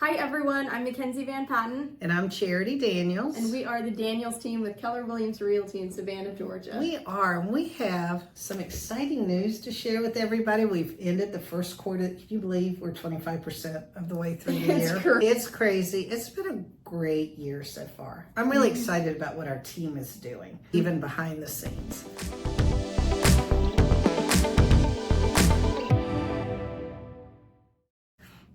Hi everyone, I'm Mackenzie Van Patten. And I'm Charity Daniels. And we are the Daniels team with Keller Williams Realty in Savannah, Georgia. We are, and we have some exciting news to share with everybody. We've ended the first quarter. Can you believe we're 25% of the way through the year? It's crazy. It's been a great year so far. I'm really excited about what our team is doing, even behind the scenes.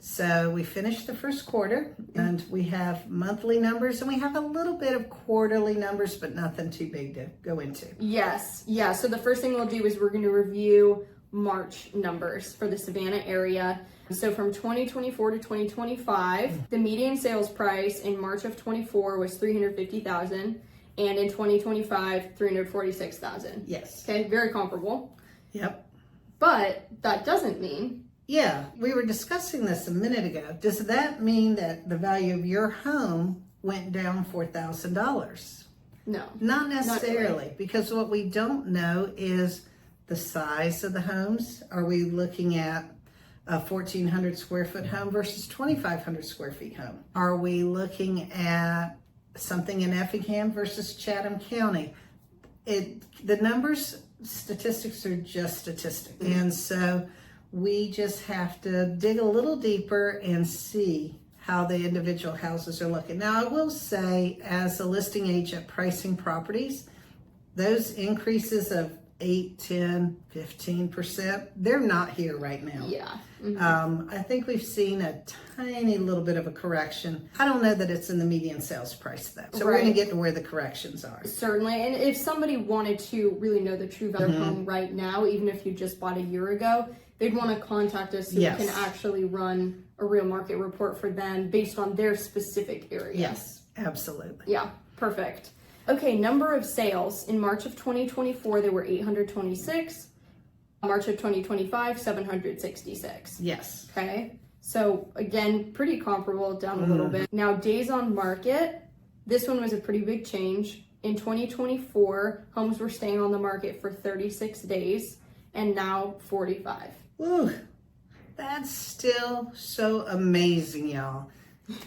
So we finished the first quarter and we have monthly numbers and we have a little bit of quarterly numbers, but nothing too big to go into. Yes. So the first thing we'll do is we're going to review March numbers for the Savannah area. So from 2024 to 2025, the median sales price in March of 24 was $350,000 and in 2025, $346,000. Yes. Okay, very comparable. Yep. But that doesn't mean... Yeah, we were discussing this a minute ago. Does that mean that the value of your home went down $4,000? No. Not necessarily, Not really. because what we don't know is the size of the homes. Are we looking at a 1,400 square foot home versus 2,500 square feet home? Are we looking at something in Effingham versus Chatham County? The numbers, statistics are just statistics. And so we just have to dig a little deeper and see how the individual houses are looking. Now, I will say, as a listing agent pricing properties, those increases of 8, 10, 15%, they're not here right now. Yeah. I think we've seen a tiny little bit of a correction. I don't know that it's in the median sales price though. So we're going to get to where the corrections are. Certainly. And if somebody wanted to really know the true value of their home right now, even if you just bought a year ago, they'd want to contact us so we can actually run a real market report for them based on their specific area. Yes, absolutely. Yeah, perfect. Okay, number of sales. In March of 2024, there were 826. March of 2025, 766. Yes. Okay, so again, pretty comparable, down a little bit. Now, days on market, this one was a pretty big change. In 2024, homes were staying on the market for 36 days, and now 45. Ooh, that's still so amazing, y'all.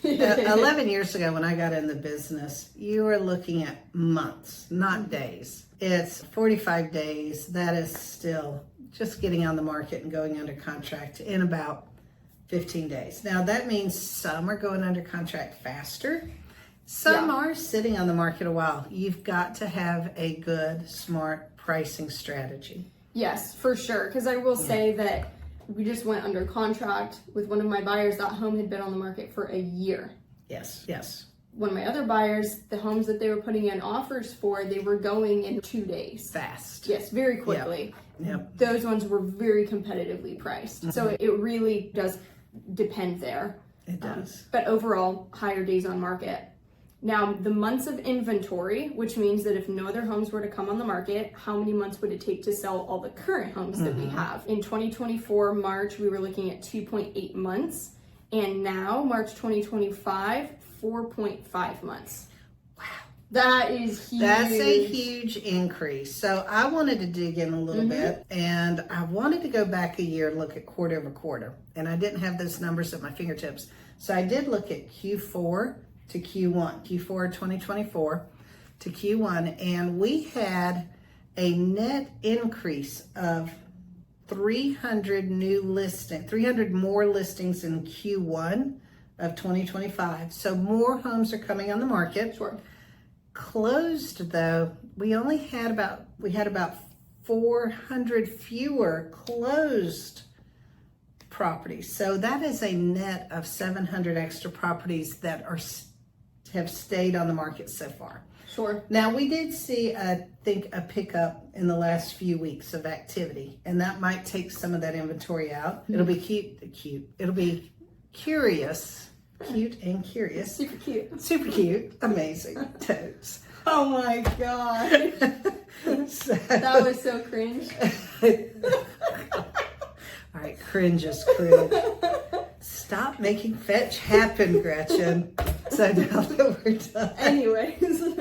11 years ago when I got in the business, you were looking at months, not days. It's 45 days. That is still just getting on the market and going under contract in about 15 days. Now that means some are going under contract faster. Some are sitting on the market a while. You've got to have a good, smart pricing strategy. Yes, for sure. Because I will say that we just went under contract with one of my buyers. That home had been on the market for a year. Yes. One of my other buyers, the homes that they were putting in offers for, they were going in 2 days. Fast. Yes, very quickly. Yep. Those ones were very competitively priced. So it really does depend there. It does. But overall, higher days on market. Now, the months of inventory, which means that if no other homes were to come on the market, how many months would it take to sell all the current homes that we have? In 2024, March, we were looking at 2.8 months. And now, March 2025, 4.5 months. Wow. That is huge. That's a huge increase. So I wanted to dig in a little bit, and I wanted to go back a year and look at quarter over quarter. And I didn't have those numbers at my fingertips. So I did look at Q4 to Q1, Q4 2024 to Q1, and we had a net increase of 300 more listings in Q1 of 2025. So more homes are coming on the market. Sure. Closed though, we had about 400 fewer closed properties. So that is a net of 700 extra properties that have stayed on the market so far. Sure. Now we did see, I think, a pickup in the last few weeks of activity, and that might take some of that inventory out. It'll be cute. It'll be curious, cute and curious. Super cute. Super cute. Amazing. Totes. Oh my God. So, That was so cringe. all right, cringe is cringe. Stop making fetch happen, Gretchen. So now that we're done. Anyways.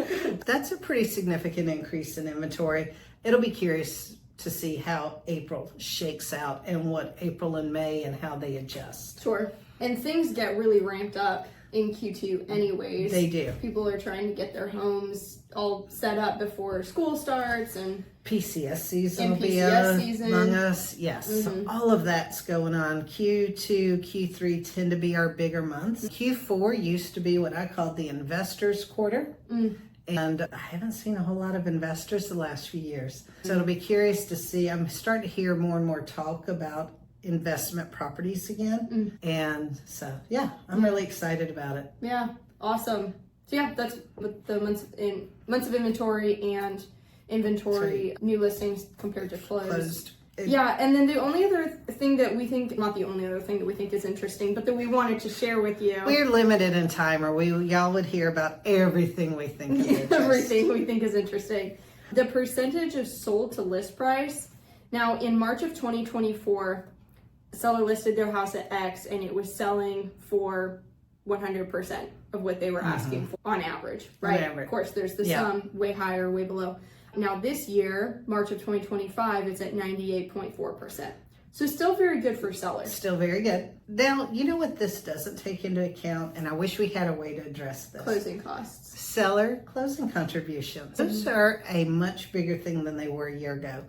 That's a pretty significant increase in inventory. It'll be curious to see how April shakes out and what April and May and how they adjust. Sure. And things get really ramped up in Q2 anyways. They do. People are trying to get their homes all set up before school starts and PCS season will be PCS season. among us. Yes. So all of that's going on. Q2, Q3 tend to be our bigger months. Q4 used to be what I called the investors quarter. And I haven't seen a whole lot of investors the last few years. So it'll be curious to see. I'm starting to hear more and more talk about investment properties again. And so, yeah, I'm really excited about it. Yeah, awesome. So yeah, that's with the months of inventory and inventory new listings compared to closed. Yeah, and then the only other thing that we think, not the only other thing that we think is interesting, but that we wanted to share with you. We're limited in time, or y'all would hear about everything we think is interesting. Everything we think is interesting. The percentage of sold to list price. Now, in March of 2024, seller listed their house at X and it was selling for 100% of what they were asking for on average, right? Of course, there's the sum way higher, way below. Now this year, March of 2025, it's at 98.4%. So still very good for sellers. Still very good. Now, you know what this doesn't take into account, and I wish we had a way to address this. Closing costs. Seller closing contributions. Those are a much bigger thing than they were a year ago.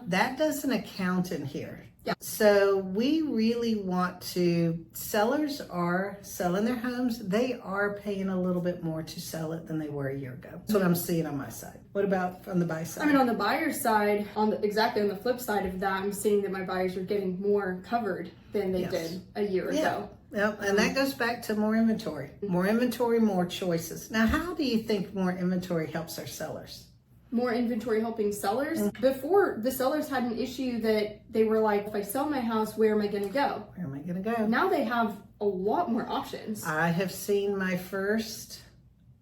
That doesn't account in here. Yeah. So we really want to, sellers are selling their homes. They are paying a little bit more to sell it than they were a year ago. That's what I'm seeing on my side. What about on the buy side? I mean, on the buyer's side, exactly on the flip side of that, I'm seeing that my buyers are getting more covered than they did a year ago. Yep, and that goes back to more inventory. More inventory, more choices. Now, how do you think more inventory helps our sellers? More inventory helping sellers. Before, the sellers had an issue that they were like, if I sell my house, where am I going to go? Where am I going to go? Now they have a lot more options. I have seen my first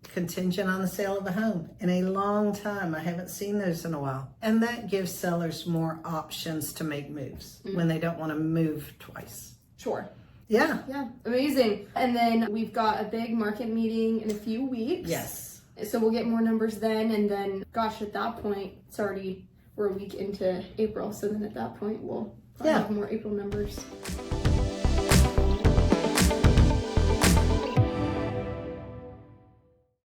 contingent on the sale of a home in a long time. I haven't seen those in a while. And that gives sellers more options to make moves when they don't want to move twice. Sure. Yeah. Yeah, amazing. And then we've got a big market meeting in a few weeks. Yes. So we'll get more numbers then, and then, gosh, at that point, we're a week into April, so then at that point, we'll have more April numbers.